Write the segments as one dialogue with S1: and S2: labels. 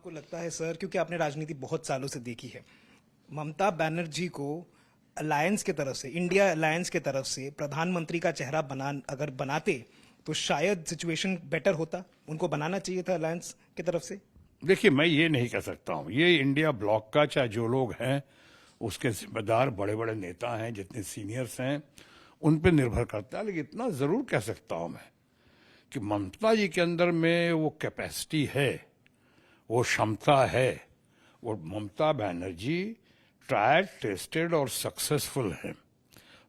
S1: आपको लगता है सर, क्योंकि आपने राजनीति बहुत सालों से देखी है, ममता बनर्जी को अलायंस के तरफ से, इंडिया अलायंस के तरफ से प्रधानमंत्री का चेहरा अगर बनाते तो शायद सिचुएशन बेटर होता? उनको बनाना चाहिए था अलायंस की तरफ से?
S2: देखिए, मैं ये नहीं कह सकता हूं। ये इंडिया ब्लॉक का चाहे जो लोग हैं उसके जिम्मेदार बड़े बड़े नेता हैं, जितने सीनियर्स हैं, उन पे निर्भर करता है। लेकिन इतना जरूर कह सकता हूं मैं कि ममता जी के अंदर में वो कैपेसिटी है, वो क्षमता है। वो ममता बनर्जी ट्राइड, टेस्टेड और सक्सेसफुल है।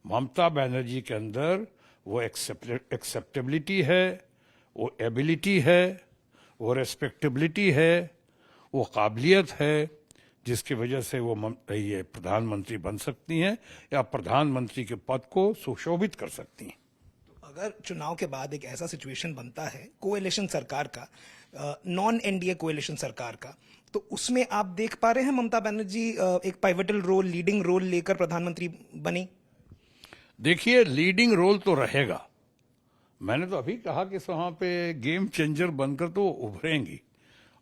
S2: ममता बनर्जी के अंदर वो एक्सेप्टेबिलिटी है, वो एबिलिटी है, वो रेस्पेक्टेबिलिटी है, वो काबिलियत है, जिसकी वजह से वो ये प्रधानमंत्री बन सकती हैं या प्रधानमंत्री के पद को सुशोभित कर सकती हैं।
S1: अगर चुनाव के बाद एक ऐसा सिचुएशन बनता है कोएलिशन सरकार का, नॉन एनडीए कोएलिशन सरकार का, तो उसमें आप देख पा रहे हैं ममता बनर्जी एक पाइवटल रोल, लीडिंग रोल लेकर प्रधानमंत्री बनी?
S2: देखिए, लीडिंग रोल तो रहेगा। मैंने तो अभी कहा कि वहां पे गेम चेंजर बनकर तो उभरेंगी,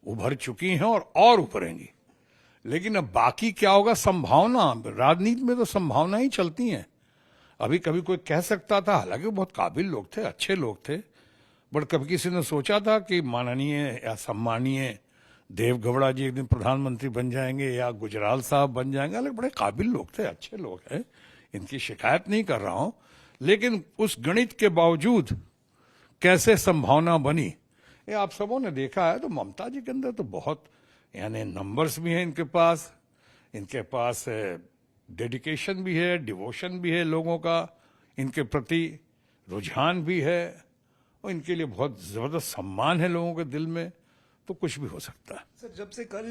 S2: उभर चुकी हैं और उभरेंगी। लेकिन अब बाकी क्या होगा? संभावना, राजनीति में तो संभावना ही चलती हैं। अभी कभी कोई कह सकता था, हालांकि वो बहुत काबिल लोग थे, अच्छे लोग थे, बट कभी किसी ने सोचा था कि माननीय या सम्मानीय देवगौड़ा जी एक दिन प्रधानमंत्री बन जाएंगे या गुजराल साहब बन जाएंगे? हालांकि बड़े काबिल लोग थे, अच्छे लोग हैं, इनकी शिकायत नहीं कर रहा हूं। लेकिन उस गणित के बावजूद कैसे संभावना बनी, ये आप सबों ने देखा है। तो ममता जी के अंदर तो बहुत, यानी नंबर्स भी हैं इनके पास डेडिकेशन भी है, डिवोशन भी है लोगों का, इनके प्रति रुझान भी है, और इनके लिए बहुत जबरदस्त सम्मान है लोगों के दिल में। तो कुछ भी हो सकता है।
S1: सर, जब से कल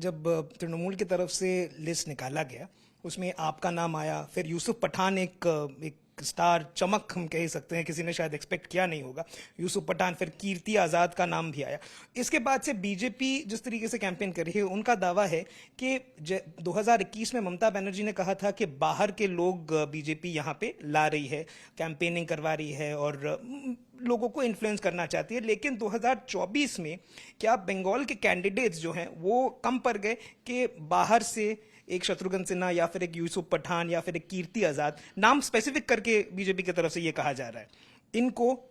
S1: जब तृणमूल की तरफ से लिस्ट निकाला गया, उसमें आपका नाम आया, फिर यूसुफ पठान एक स्टार चमक हम कह सकते हैं, किसी ने शायद एक्सपेक्ट किया नहीं होगा, यूसुफ पठान, फिर कीर्ति आज़ाद का नाम भी आया। इसके बाद से बीजेपी जिस तरीके से कैंपेन कर रही है, उनका दावा है कि 2021 में ममता बनर्जी ने कहा था कि बाहर के लोग बीजेपी यहाँ पे ला रही है, कैंपेनिंग करवा रही है और लोगों को इन्फ्लुएंस करना चाहती है। लेकिन 2024 में क्या बंगाल के कैंडिडेट्स जो हैं वो कम पड़ गए कि बाहर से एक शत्रुघ्न सिन्हा या फिर एक यूसुफ पठान या फिर एक कीर्ति आजाद, नाम स्पेसिफिक करके बीजेपी की तरफ से ये कहा जा रहा है, इनको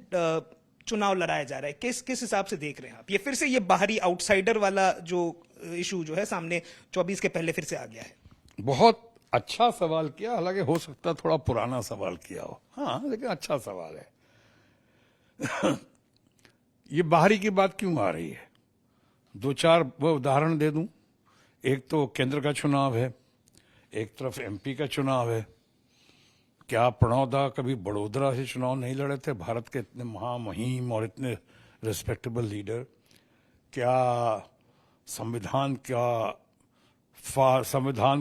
S1: चुनाव लड़ाया जा रहा है? किस हिसाब से देख रहे हैं आप? ये फिर से ये बाहरी आउटसाइडर वाला जो इशू जो है सामने 24 के पहले फिर से आ गया है।
S2: बहुत अच्छा सवाल किया, हालांकि हो सकता है थोड़ा पुराना सवाल किया हो, हाँ, लेकिन अच्छा सवाल है। ये बाहरी की बात क्यों आ रही है? दो चार वो उदाहरण दे दूं। एक तो केंद्र का चुनाव है, एक तरफ एमपी का चुनाव है। क्या प्रणव दा कभी बड़ोदरा से चुनाव नहीं लड़े थे? भारत के इतने महामहिम और इतने रिस्पेक्टेबल लीडर। क्या संविधान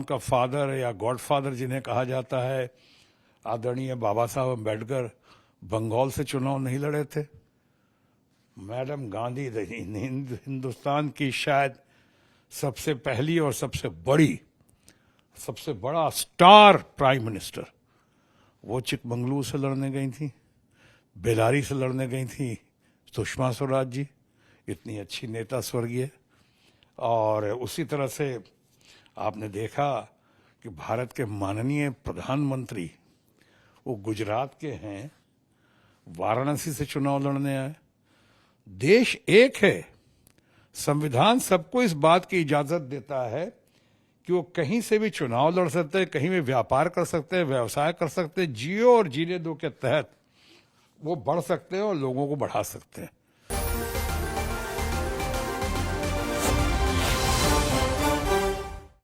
S2: का फादर या गॉडफादर जिन्हें कहा जाता है, आदरणीय बाबा साहब अम्बेडकर, बंगाल से चुनाव नहीं लड़े थे? मैडम गांधी हिंदुस्तान की शायद सबसे पहली और सबसे बड़ा स्टार प्राइम मिनिस्टर, वो चिकमंगलुरु से लड़ने गई थी, बेलारी से लड़ने गई थी सुषमा स्वराज जी, इतनी अच्छी नेता स्वर्गीय। और उसी तरह से आपने देखा कि भारत के माननीय प्रधानमंत्री वो गुजरात के हैं, वाराणसी से चुनाव लड़ने आए। देश एक है, संविधान सबको इस बात की इजाजत देता है कि वो कहीं से भी चुनाव लड़ सकते हैं, कहीं भी व्यापार कर सकते हैं, व्यवसाय कर सकते हैं, जियो और जीने दो के तहत वो बढ़ सकते हैं और लोगों को बढ़ा सकते हैं।